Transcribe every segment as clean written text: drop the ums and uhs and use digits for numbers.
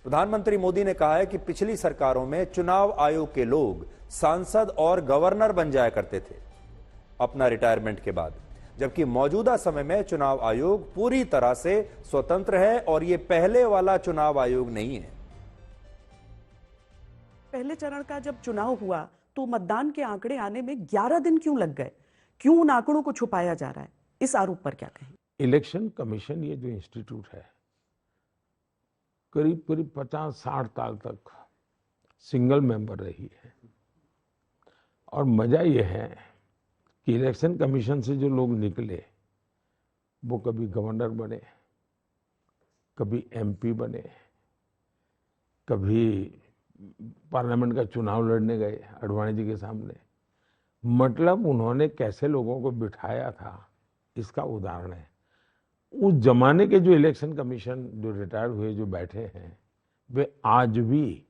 प्रधानमंत्री मोदी ने कहा है कि पिछली सरकारों में चुनाव आयोग के लोग सांसद और गवर्नर बन जाया करते थे अपना रिटायरमेंट के बाद, जबकि मौजूदा समय में चुनाव आयोग पूरी तरह से स्वतंत्र है और यह पहले वाला चुनाव आयोग नहीं है। पहले चरण का जब चुनाव हुआ तो मतदान के आंकड़े आने में 11 दिन क्यों लग गए? क्यों उन आंकड़ों को छुपाया जा रहा है? इस आरोप पर क्या कहें? इलेक्शन कमीशन ये जो इंस्टीट्यूट है करीब करीब 50-60 साल तक सिंगल मेंबर रही है, और मजा ये है कि इलेक्शन कमीशन से जो लोग निकले वो कभी गवर्नर बने, कभी एमपी बने, कभी पार्लियामेंट का चुनाव लड़ने गए आडवाणी जी के सामने। मतलब उन्होंने कैसे लोगों को बिठाया था इसका उदाहरण है। उस जमाने के जो इलेक्शन कमीशन जो रिटायर्ड हुए जो बैठे हैं वे आज भी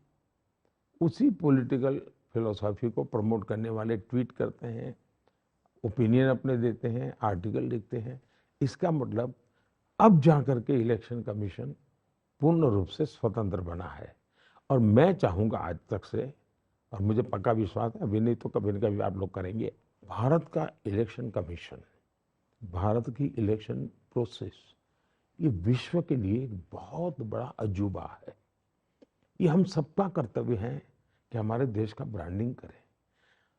उसी पॉलिटिकल फिलोसॉफी को प्रमोट करने वाले ट्वीट करते हैं, ओपिनियन अपने देते हैं, आर्टिकल लिखते हैं। इसका मतलब अब जाकर के इलेक्शन कमीशन पूर्ण रूप से स्वतंत्र बना है। और मैं चाहूँगा आज तक से, और मुझे पक्का विश्वास है अभी नहीं तो कभी न कभी आप लोग करेंगे, भारत का इलेक्शन कमीशन, भारत की इलेक्शन प्रोसेस ये विश्व के लिए एक बहुत बड़ा अजूबा है। ये हम सबका कर्तव्य है कि हमारे देश का ब्रांडिंग करें।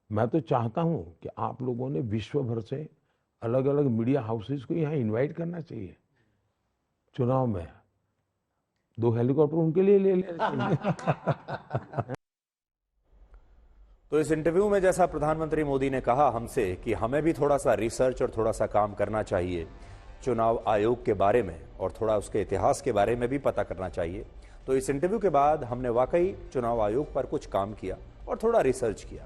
मैं तो चाहता हूं कि आप लोगों ने विश्व भर से अलग अलग मीडिया हाउसेस को यहाँ इनवाइट करना चाहिए। चुनाव में 2 हेलीकॉप्टर उनके लिए ले लेना चाहिए। तो इस इंटरव्यू में जैसा प्रधानमंत्री मोदी ने कहा हमसे कि हमें भी थोड़ा सा रिसर्च और थोड़ा सा काम करना चाहिए चुनाव आयोग के बारे में, और थोड़ा उसके इतिहास के बारे में भी पता करना चाहिए, तो इस इंटरव्यू के बाद हमने वाकई चुनाव आयोग पर कुछ काम किया और थोड़ा रिसर्च किया।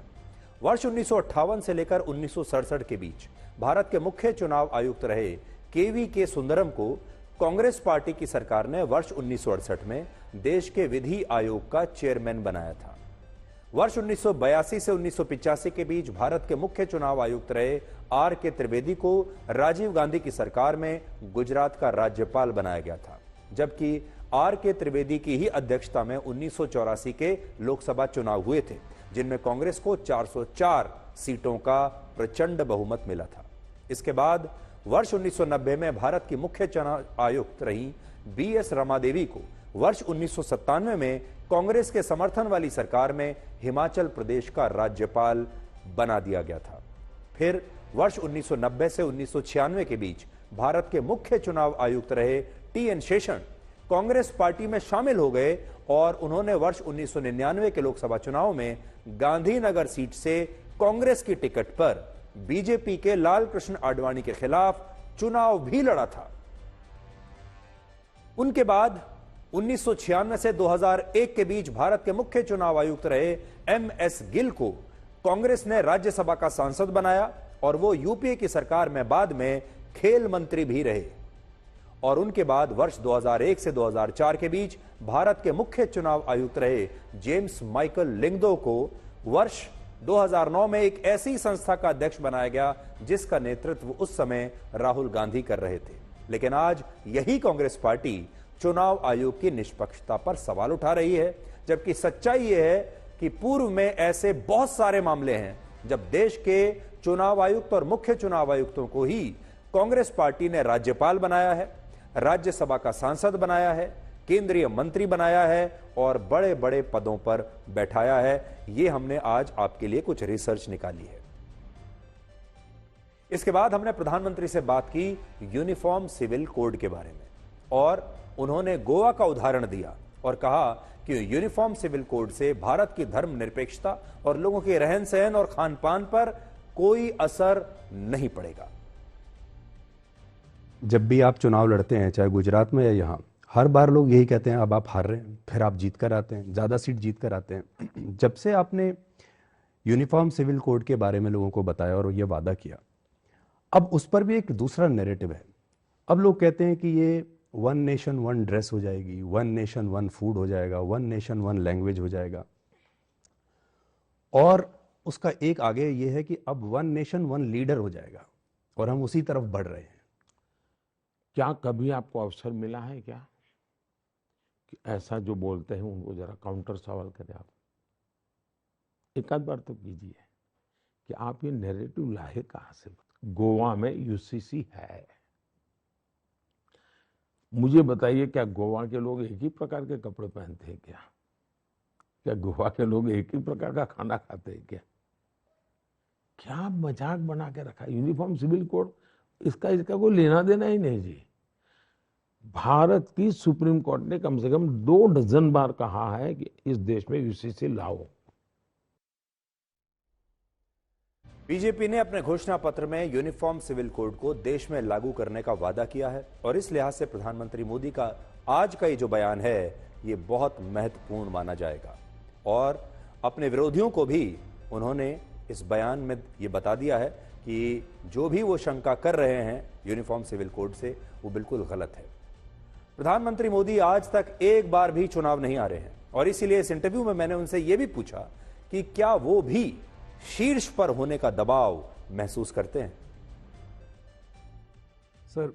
वर्ष 1958 से लेकर 1967 के बीच भारत के मुख्य चुनाव आयुक्त रहे के सुंदरम को कांग्रेस पार्टी की सरकार ने वर्ष 1968 में देश के विधि आयोग का चेयरमैन बनाया था। वर्ष 1982 से 1985 के बीच भारत के मुख्य चुनाव आयुक्त रहे के त्रिवेदी को राजीव गांधी की सरकार में गुजरात का राज्यपाल बनाया गया था, जबकि के त्रिवेदी की ही अध्यक्षता में 1984 के लोकसभा चुनाव हुए थे, जिनमें कांग्रेस को 404 सीटों का प्रचंड बहुमत मिला था। इसके बाद वर्ष 1990 में भारत की मुख्य चुनाव आयुक्त रही BS रमादेवी को वर्ष 1997 में कांग्रेस के समर्थन वाली सरकार में हिमाचल प्रदेश का राज्यपाल बना दिया गया था। फिर वर्ष 1990 से 1996 के बीच भारत के मुख्य चुनाव आयुक्त रहे TN शेषन कांग्रेस पार्टी में शामिल हो गए और उन्होंने वर्ष 1999 के लोकसभा चुनाव में गांधीनगर सीट से कांग्रेस की टिकट पर बीजेपी के लाल कृष्ण आडवाणी के खिलाफ चुनाव भी लड़ा था। उनके बाद 1996 से 2001 के बीच भारत के मुख्य चुनाव आयुक्त रहे MS गिल को कांग्रेस ने राज्यसभा का सांसद बनाया और वो यूपीए की सरकार में बाद में खेल मंत्री भी रहे। और उनके बाद वर्ष 2001 से 2004 के बीच भारत के मुख्य चुनाव आयुक्त रहे जेम्स माइकल लिंगदो को वर्ष 2009 में एक ऐसी संस्था का अध्यक्ष बनाया गया जिसका नेतृत्व उस समय राहुल गांधी कर रहे थे। लेकिन आज यही कांग्रेस पार्टी चुनाव आयोग की निष्पक्षता पर सवाल उठा रही है, जबकि सच्चाई यह है कि पूर्व में ऐसे बहुत सारे मामले हैं जब देश के चुनाव आयुक्त और मुख्य चुनाव आयुक्तों को ही कांग्रेस पार्टी ने राज्यपाल बनाया है, राज्यसभा का सांसद बनाया है, केंद्रीय मंत्री बनाया है और बड़े बड़े पदों पर बैठाया है। ये हमने आज आपके लिए कुछ रिसर्च निकाली है। इसके बाद हमने प्रधानमंत्री से बात की यूनिफॉर्म सिविल कोड के बारे में, और उन्होंने गोवा का उदाहरण दिया और कहा कि यूनिफॉर्म सिविल कोड से भारत की धर्मनिरपेक्षता और लोगों के रहन सहन और खान पान पर कोई असर नहीं पड़ेगा। जब भी आप चुनाव लड़ते हैं, चाहे गुजरात में या यहाँ, हर बार लोग यही कहते हैं अब आप हार रहे हैं, फिर आप जीत कर आते हैं, ज़्यादा सीट जीत कर आते हैं। जब से आपने यूनिफॉर्म सिविल कोड के बारे में लोगों को बताया और ये वादा किया, अब उस पर भी एक दूसरा नैरेटिव है। अब लोग कहते हैं कि ये 1 नेशन 1 ड्रेस हो जाएगी, 1 नेशन 1 फूड हो जाएगा, 1 नेशन 1 लैंग्वेज हो जाएगा, और उसका एक आगे ये है कि अब 1 नेशन 1 लीडर हो जाएगा, और हम उसी तरफ बढ़ रहे हैं। क्या कभी आपको अवसर मिला है क्या कि कि ऐसा जो बोलते हैं उनको जरा काउंटर सवाल करें आप, एक आध बार तो कीजिए कि आप ये नैरेटिव लाए कहाँ से। गोवा में यूसीसी है, मुझे बताइए क्या गोवा के लोग एक ही प्रकार के कपड़े पहनते हैं क्या? क्या गोवा के लोग एक ही प्रकार का खाना खाते हैं क्या? क्या मजाक बना के रखा। यूनिफॉर्म सिविल कोड इसका कोई लेना देना ही नहीं जी। भारत की सुप्रीम कोर्ट ने कम से कम 2 डजन बार कहा है कि इस देश में यूसीसी लाओ। बीजेपी ने अपने घोषणा पत्र में यूनिफॉर्म सिविल कोड को देश में लागू करने का वादा किया है और इस लिहाज से प्रधानमंत्री मोदी का आज का ये जो बयान है ये बहुत महत्वपूर्ण माना जाएगा। और अपने विरोधियों को भी उन्होंने इस बयान में ये बता दिया है कि जो भी वो शंका कर रहे हैं यूनिफॉर्म सिविल कोड से वो बिल्कुल गलत है। प्रधानमंत्री मोदी आज तक एक बार भी चुनाव नहीं आ रहे हैं और इसीलिए इस इंटरव्यू में मैंने उनसे ये भी पूछा कि क्या वो भी शीर्ष पर होने का दबाव महसूस करते हैं। सर,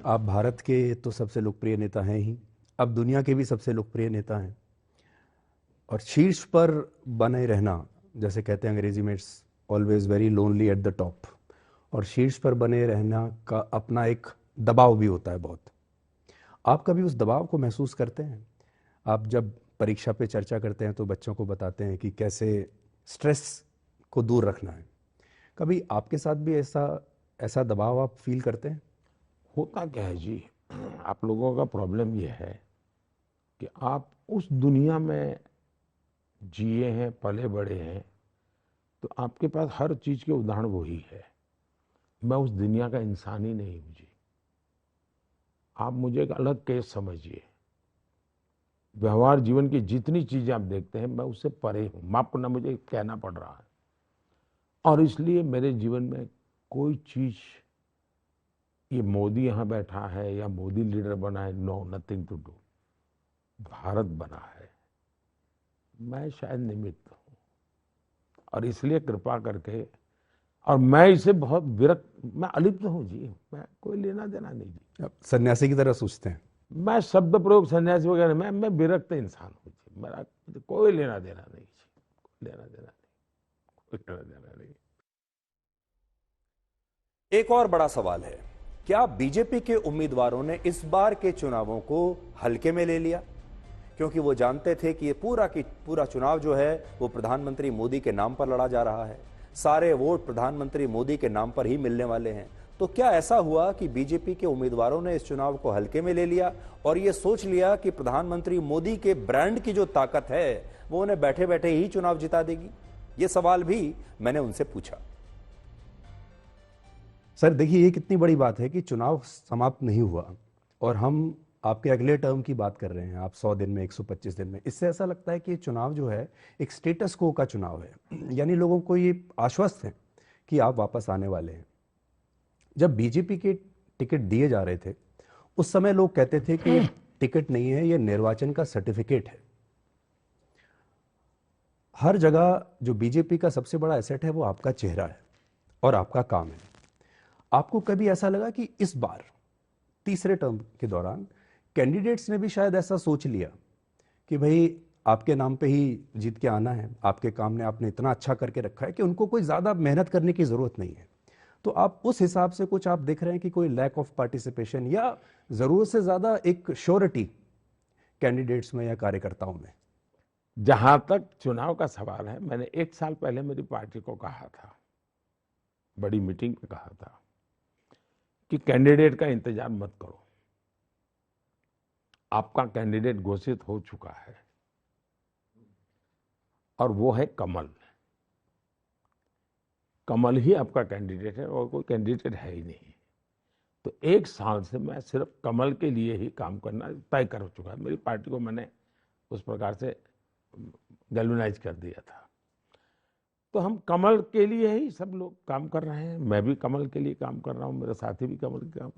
आप भारत के तो सबसे लोकप्रिय नेता हैं ही, अब दुनिया के भी सबसे लोकप्रिय नेता हैं और शीर्ष पर बने रहना, जैसे कहते हैं अंग्रेजी में, it's always very lonely at the top, और शीर्ष पर बने रहना का अपना एक दबाव भी होता है बहुत। आप कभी उस दबाव को महसूस करते हैं? आप जब परीक्षा पे चर्चा करते हैं तो बच्चों को बताते हैं कि कैसे स्ट्रेस को दूर रखना है, कभी आपके साथ भी ऐसा दबाव आप फील करते हैं? होता क्या है जी, आप लोगों का प्रॉब्लम यह है कि आप उस दुनिया में जिए हैं, पले बड़े हैं, तो आपके पास हर चीज के उदाहरण वही है। मैं उस दुनिया का इंसान ही नहीं हूं जी। आप मुझे एक अलग केस समझिए। व्यवहार जीवन की जितनी चीजें आप देखते हैं मैं उससे परे हूं, माफ करना मुझे कहना पड़ रहा है। और इसलिए मेरे जीवन में कोई चीज, ये मोदी यहां बैठा है या मोदी लीडर बना है, no, nothing to do. Bharat बना है, मैं शायद निमित्त हूं और इसलिए कृपा करके, और मैं इसे बहुत विरक्त, मैं अलिप्त हूं जी, मैं कोई लेना देना नहीं जी। आप सन्यासी की तरह सोचते हैं? मैं शब्द प्रयोग सन्यासी वगैरह, मैं विरक्त इंसान हूं जी, मेरा कोई लेना देना नहीं जी, कोई लेना देना नहीं, कोई लेना देना नहीं। एक और बड़ा सवाल है, क्या बीजेपी के उम्मीदवारों ने इस बार के चुनावों को हल्के में ले लिया? क्योंकि वो जानते थे कि ये पूरा चुनाव जो है वो प्रधानमंत्री मोदी के नाम पर लड़ा जा रहा है, सारे वोट प्रधानमंत्री मोदी के नाम पर ही मिलने वाले हैं। तो क्या ऐसा हुआ कि बीजेपी के उम्मीदवारों ने इस चुनाव को हल्के में ले लिया और ये सोच लिया कि प्रधानमंत्री मोदी के ब्रांड की जो ताकत है वो उन्हें बैठे बैठे ही चुनाव जिता देगी? ये सवाल भी मैंने उनसे पूछा। सर देखिए, ये कितनी बड़ी बात है कि चुनाव समाप्त नहीं हुआ और हम आपके अगले टर्म की बात कर रहे हैं, आप 100 दिन में, 125 दिन में। इससे ऐसा लगता है कि ये चुनाव जो है एक स्टेटस को का चुनाव है, यानी लोगों को ये आश्वस्त है कि आप वापस आने वाले हैं। जब बीजेपी के टिकट दिए जा रहे थे उस समय लोग कहते थे कि ये टिकट नहीं है, ये निर्वाचन का सर्टिफिकेट है। हर जगह जो बीजेपी का सबसे बड़ा एसेट है वो आपका चेहरा है और आपका काम है। आपको कभी ऐसा लगा कि इस बार तीसरे टर्म के दौरान कैंडिडेट्स ने भी शायद ऐसा सोच लिया कि भाई आपके नाम पे ही जीत के आना है, आपके काम ने आपने इतना अच्छा करके रखा है कि उनको कोई ज़्यादा मेहनत करने की ज़रूरत नहीं है? तो आप उस हिसाब से कुछ आप देख रहे हैं कि कोई लैक ऑफ पार्टिसिपेशन या ज़रूरत से ज़्यादा एक श्योरिटी कैंडिडेट्स में या कार्यकर्ताओं में? जहां तक चुनाव का सवाल है, मैंने 1 साल पहले मेरी पार्टी को कहा था, बड़ी मीटिंग में कहा था कि कैंडिडेट का इंतजार मत करो, आपका कैंडिडेट घोषित हो चुका है और वो है कमल। कमल ही आपका कैंडिडेट है और कोई कैंडिडेट है ही नहीं। तो 1 साल से मैं सिर्फ कमल के लिए ही काम करना तय कर चुका है। मेरी पार्टी को मैंने उस प्रकार से गैल्वेनाइज कर दिया था। तो हम कमल के लिए ही सब लोग काम कर रहे हैं। मैं भी कमल के लिए काम कर रहा हूँ, मेरे साथी भी कमल के काम,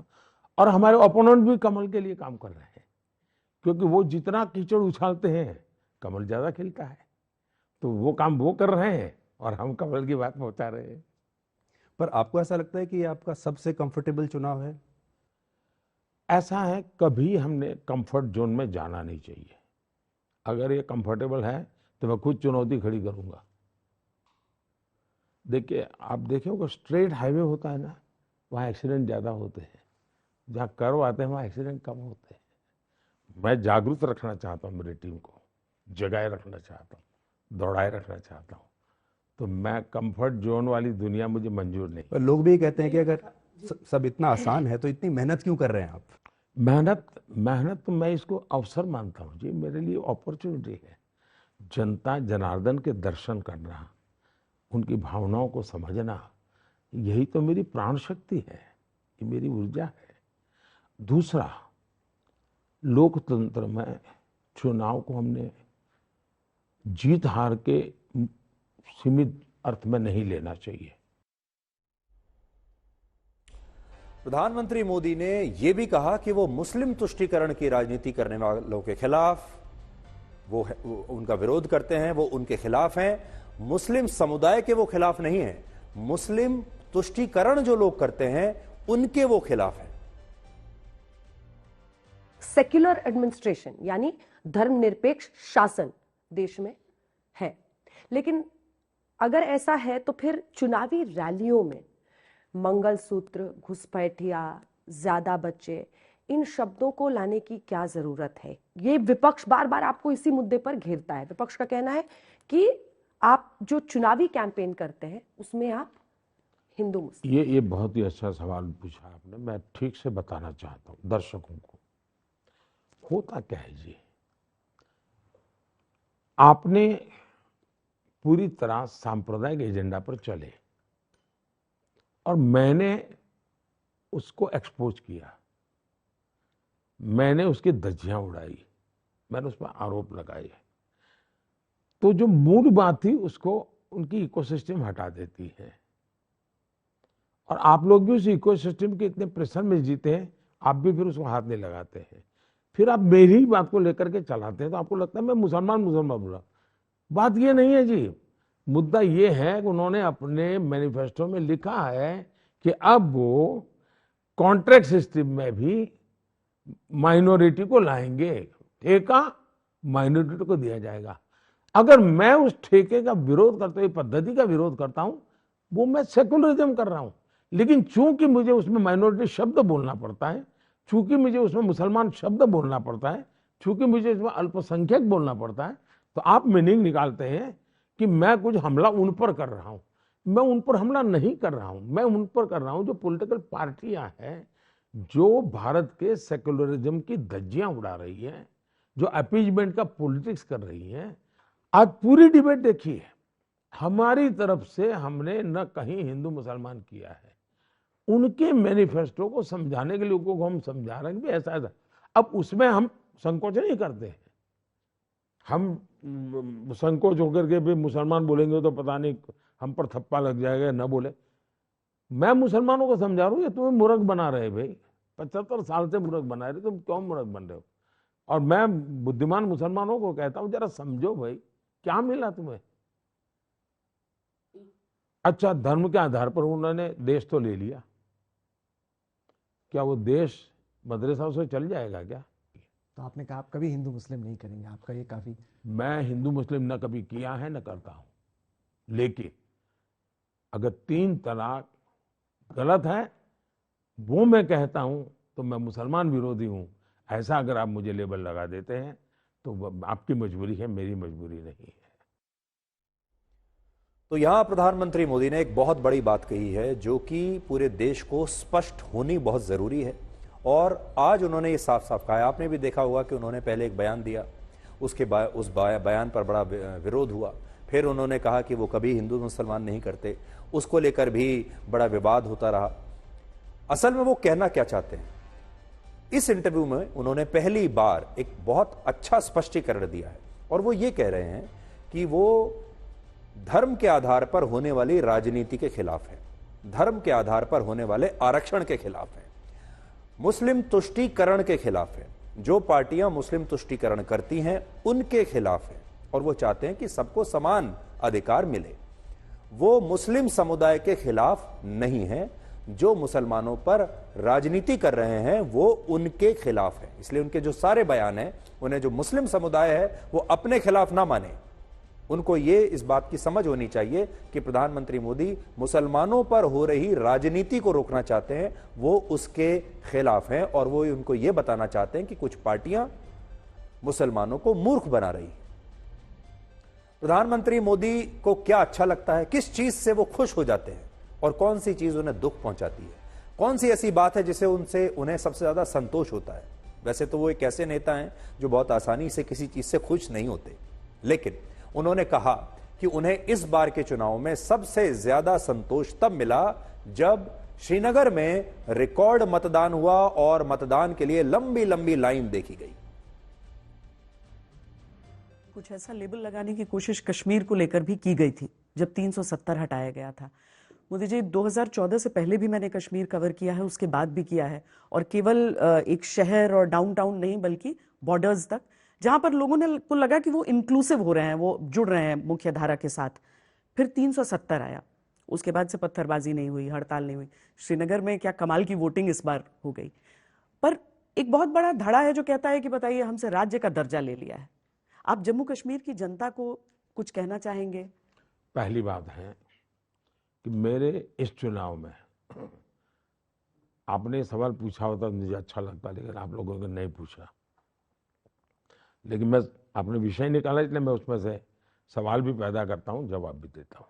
और हमारे ओपोनेंट भी कमल के लिए काम कर रहे हैं, क्योंकि वो जितना कीचड़ उछालते हैं कमल ज्यादा खिलता है। तो वो काम वो कर रहे हैं और हम कमल की बात पहुंचा रहे हैं। पर आपको ऐसा लगता है कि ये आपका सबसे कंफर्टेबल चुनाव है? ऐसा है, कभी हमने कंफर्ट जोन में जाना नहीं चाहिए। अगर ये कंफर्टेबल है तो मैं खुद चुनौती खड़ी करूंगा। देखिए, आप देखिए वो स्ट्रेट हाईवे होता है ना, वहाँ एक्सीडेंट ज़्यादा होते हैं। जहाँ कर्व आते हैं वहाँ एक्सीडेंट कम होते हैं। मैं जागरूक रखना चाहता हूँ मेरी टीम को, जगाए रखना चाहता हूँ, दौड़ाए रखना चाहता हूँ। तो मैं कंफर्ट जोन वाली दुनिया मुझे मंजूर नहीं। पर लोग भी कहते हैं कि अगर सब इतना आसान है तो इतनी मेहनत क्यों कर रहे हैं आप? मेहनत तो मैं इसको अवसर मानता हूँ जी, मेरे लिए अपॉर्चुनिटी है। जनता जनार्दन के दर्शन करना, उनकी भावनाओं को समझना, यही तो मेरी प्राण शक्ति है, ये मेरी ऊर्जा है। दूसरा, लोकतंत्र में चुनाव को हमने जीत हार के सीमित अर्थ में नहीं लेना चाहिए। प्रधानमंत्री मोदी ने यह भी कहा कि वो मुस्लिम तुष्टीकरण की राजनीति करने वालों के खिलाफ वो उनका विरोध करते हैं, वो उनके खिलाफ हैं। मुस्लिम समुदाय के वो खिलाफ नहीं है, मुस्लिम तुष्टीकरण जो लोग करते हैं उनके वो खिलाफ है। सेक्युलर एडमिनिस्ट्रेशन यानी धर्मनिरपेक्ष शासन देश में है, लेकिन अगर ऐसा है तो फिर चुनावी रैलियों में मंगलसूत्र, घुसपैठिया, ज्यादा बच्चे, इन शब्दों को लाने की क्या जरूरत है? ये विपक्ष बार बार आपको इसी मुद्दे पर घेरता है। विपक्ष का कहना है कि आप जो चुनावी कैंपेन करते हैं उसमें आप हिंदू मुस्लिम। ये बहुत ही अच्छा सवाल पूछा आपने। मैं ठीक से बताना चाहता हूं दर्शकों को। होता क्या है जी, आपने पूरी तरह सांप्रदायिक एजेंडा पर चले और मैंने उसको एक्सपोज किया, मैंने उसकी धज्जियां उड़ाई, मैंने उस पर आरोप लगाए, तो जो मूल बात थी उसको उनकी इकोसिस्टम हटा देती है। और आप लोग भी उस इकोसिस्टम के इतने प्रेशर में जीते हैं, आप भी फिर उसको हाथ नहीं लगाते हैं। फिर आप मेरी ही बात को लेकर के चलाते हैं, तो आपको लगता है मैं मुसलमान बोला। बात ये नहीं है जी। मुद्दा ये है कि उन्होंने अपने मैनिफेस्टो में लिखा है कि अब वो कॉन्ट्रैक्ट सिस्टम में भी माइनॉरिटी को लाएंगे, ठेका माइनॉरिटी को दिया जाएगा। अगर मैं उस ठेके का विरोध करता हूं, पद्धति का विरोध करता हूं, वो मैं सेकुलरिज्म कर रहा हूं। लेकिन चूंकि मुझे उसमें माइनॉरिटी शब्द बोलना पड़ता है, चूंकि मुझे उसमें मुसलमान शब्द बोलना पड़ता है, चूंकि मुझे उसमें अल्पसंख्यक बोलना पड़ता है, तो आप मीनिंग निकालते हैं कि मैं कुछ हमला उन पर कर रहा हूं। मैं उन पर हमला नहीं कर रहा हूं, मैं उन पर कर रहा हूं जो पॉलिटिकल पार्टियां हैं, जो भारत के सेकुलरिज्म की धज्जियां उड़ा रही है, जो अपीजमेंट का पॉलिटिक्स कर रही है। आज पूरी डिबेट देखिए, हमारी तरफ से हमने न कहीं हिंदू मुसलमान किया है, उनके मैनिफेस्टो को समझाने के लिए को हम समझा रहे हैं कि ऐसा ऐसा। अब उसमें हम संकोच नहीं करते हैं, हम संकोच होकर के भी मुसलमान बोलेंगे तो पता नहीं हम पर थप्पा लग जाएगा, न बोले। मैं मुसलमानों को समझा रहा हूँ, ये तुम्हें मूर्ख बना रहे भाई, 75 साल से मूर्ख बना रहे, तुम क्यों मूर्ख बन रहे हो? और मैं बुद्धिमान मुसलमानों को कहता हूं जरा समझो भाई, क्या मिला तुम्हें? अच्छा, धर्म के आधार पर उन्होंने देश तो ले लिया, क्या वो देश मदरसा से चल जाएगा क्या? तो आपने कहा आप कभी हिंदू मुस्लिम नहीं करेंगे, आपका ये काफी। मैं हिंदू मुस्लिम न कभी किया है न करता हूं, लेकिन अगर 3 तलाक गलत है वो मैं कहता हूं तो मैं मुसलमान विरोधी हूं, ऐसा अगर आप मुझे लेबल लगा देते हैं तो आपकी मजबूरी है, मेरी मजबूरी नहीं है। तो यहां प्रधानमंत्री मोदी ने एक बहुत बड़ी बात कही है जो कि पूरे देश को स्पष्ट होनी बहुत जरूरी है, और आज उन्होंने ये साफ साफ कहा है। आपने भी देखा होगा कि उन्होंने पहले एक बयान दिया, उसके उस बयान पर बड़ा विरोध हुआ, फिर उन्होंने कहा कि वो कभी हिंदू मुसलमान नहीं करते, उसको लेकर भी बड़ा विवाद होता रहा। असल में वो कहना क्या चाहते हैं? इस इंटरव्यू में उन्होंने पहली बार एक बहुत अच्छा स्पष्टीकरण दिया है, और वो ये कह रहे हैं कि वो धर्म के आधार पर होने वाली राजनीति के खिलाफ है, धर्म के आधार पर होने वाले आरक्षण के खिलाफ है, मुस्लिम तुष्टीकरण के खिलाफ है, जो पार्टियां मुस्लिम तुष्टीकरण करती हैं उनके खिलाफ है, और वो चाहते हैं कि सबको समान अधिकार मिले। वो मुस्लिम समुदाय के खिलाफ नहीं है, जो मुसलमानों पर राजनीति कर रहे हैं वो उनके खिलाफ है। इसलिए उनके जो सारे बयान हैं उन्हें जो मुस्लिम समुदाय है वो अपने खिलाफ ना माने। उनको ये इस बात की समझ होनी चाहिए कि प्रधानमंत्री मोदी मुसलमानों पर हो रही राजनीति को रोकना चाहते हैं, वो उसके खिलाफ हैं और वो उनको ये बताना चाहते हैं कि कुछ पार्टियां मुसलमानों को मूर्ख बना रही। प्रधानमंत्री मोदी को क्या अच्छा लगता है, किस चीज से वो खुश हो जाते हैं और कौन सी चीज उन्हें दुख पहुंचाती है, कौन सी ऐसी बात है जिसे उन्हें सबसे ज्यादा संतोष होता है। वैसे तो वो एक ऐसे नेता हैं जो बहुत आसानी से किसी चीज से खुश नहीं होते, लेकिन उन्होंने कहा कि उन्हें इस बार के चुनाव में सबसे ज्यादा संतोष तब मिला जब श्रीनगर में रिकॉर्ड मतदान हुआ और मतदान के लिए लंबी लंबी लाइन देखी गई। कुछ ऐसा लेबल लगाने की कोशिश कश्मीर को लेकर भी की गई थी जब 370 हटाया गया था। मोदी जी, 2014 से पहले भी मैंने कश्मीर कवर किया है, उसके बाद भी किया है, और केवल एक शहर और डाउनटाउन नहीं बल्कि बॉर्डर्स तक, जहां पर लोगों को लगा कि वो इंक्लूसिव हो रहे हैं, वो जुड़ रहे हैं मुख्य धारा के साथ। फिर 370 आया, उसके बाद से पत्थरबाजी नहीं हुई, हड़ताल नहीं हुई। श्रीनगर में क्या कमाल की वोटिंग इस बार हो गई। पर एक बहुत बड़ा धड़ा है जो कहता है कि बताइए हमसे राज्य का दर्जा ले लिया है। आप जम्मू कश्मीर की जनता को कुछ कहना चाहेंगे? पहली बात है कि मेरे इस चुनाव में आपने सवाल पूछा होता तो मुझे अच्छा लगता, लेकिन आप लोगों ने नहीं पूछा। लेकिन मैं आपने विषय निकाला इसलिए मैं उसमें से सवाल भी पैदा करता हूं, जवाब भी देता हूं।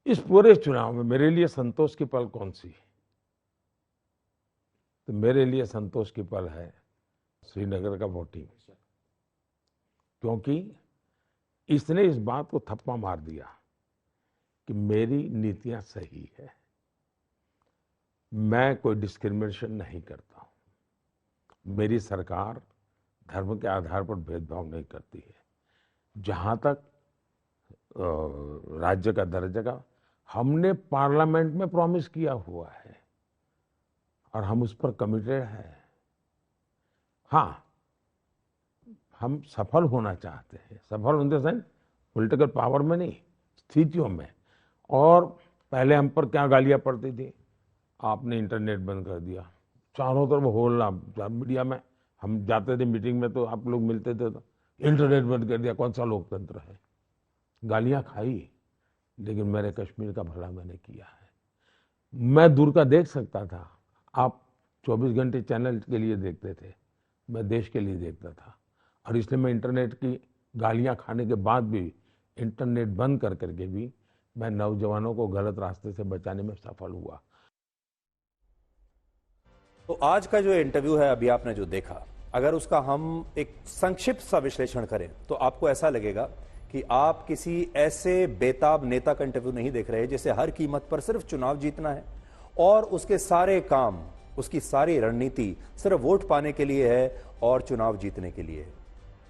इस पूरे चुनाव में मेरे लिए संतोष की पल कौन सी? तो मेरे लिए संतोष की पल है श्रीनगर का वोटिंग, क्योंकि इसने इस बात को थप्पा मार दिया कि मेरी नीतियां सही है, मैं कोई डिस्क्रिमिनेशन नहीं करता हूं, मेरी सरकार धर्म के आधार पर भेदभाव नहीं करती है। जहां तक राज्य का दर्जा का, हमने पार्लियामेंट में प्रॉमिस किया हुआ है और हम उस पर कमिटेड हैं। हाँ, हम सफल होना चाहते हैं, सफल in the sense political power में नहीं, स्थितियों में। और पहले हम पर क्या गालियां पड़ती थी, आपने इंटरनेट बंद कर दिया, चारों तरफ होलना मीडिया में, हम जाते थे मीटिंग में तो आप लोग मिलते थे तो इंटरनेट बंद कर दिया, कौन सा लोकतंत्र है। गालियां खाई, लेकिन मेरे कश्मीर का भला मैंने किया है। मैं दूर का देख सकता था, आप 24 घंटे चैनल के लिए देखते थे, मैं देश के लिए देखता था। और इसलिए मैं इंटरनेट की गालियां खाने के बाद भी, इंटरनेट बंद कर करके भी मैं नौजवानों को गलत रास्ते से बचाने में सफल हुआ। तो आज का जो इंटरव्यू है, अभी आपने जो देखा, अगर उसका हम एक संक्षिप्त सा विश्लेषण करें तो आपको ऐसा लगेगा कि आप किसी ऐसे बेताब नेता का इंटरव्यू नहीं देख रहे जिसे हर कीमत पर सिर्फ चुनाव जीतना है और उसके सारे काम, उसकी सारी रणनीति सिर्फ वोट पाने के लिए है और चुनाव जीतने के लिए है।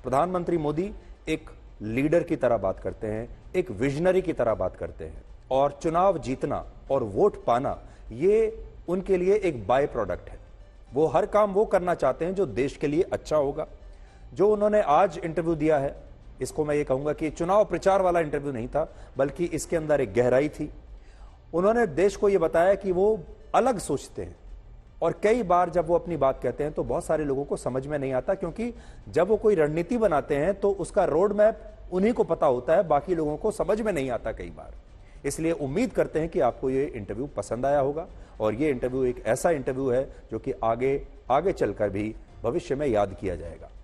प्रधानमंत्री मोदी एक लीडर की तरह बात करते हैं, एक विजनरी की तरह बात करते हैं, और चुनाव जीतना और वोट पाना ये उनके लिए एक बाय प्रोडक्ट है। वो हर काम वो करना चाहते हैं जो देश के लिए अच्छा होगा। जो उन्होंने आज इंटरव्यू दिया है, इसको मैं ये कहूंगा कि चुनाव प्रचार वाला इंटरव्यू नहीं था, बल्कि इसके अंदर एक गहराई थी। उन्होंने देश को ये बताया कि वो अलग सोचते हैं, और कई बार जब वो अपनी बात कहते हैं तो बहुत सारे लोगों को समझ में नहीं आता, क्योंकि जब वो कोई रणनीति बनाते हैं तो उसका रोड मैप उन्हीं को पता होता है, बाकी लोगों को समझ में नहीं आता कई बार। इसलिए उम्मीद करते हैं कि आपको ये इंटरव्यू पसंद आया होगा, और ये इंटरव्यू एक ऐसा इंटरव्यू है जो कि आगे चलकर भी भविष्य में याद किया जाएगा।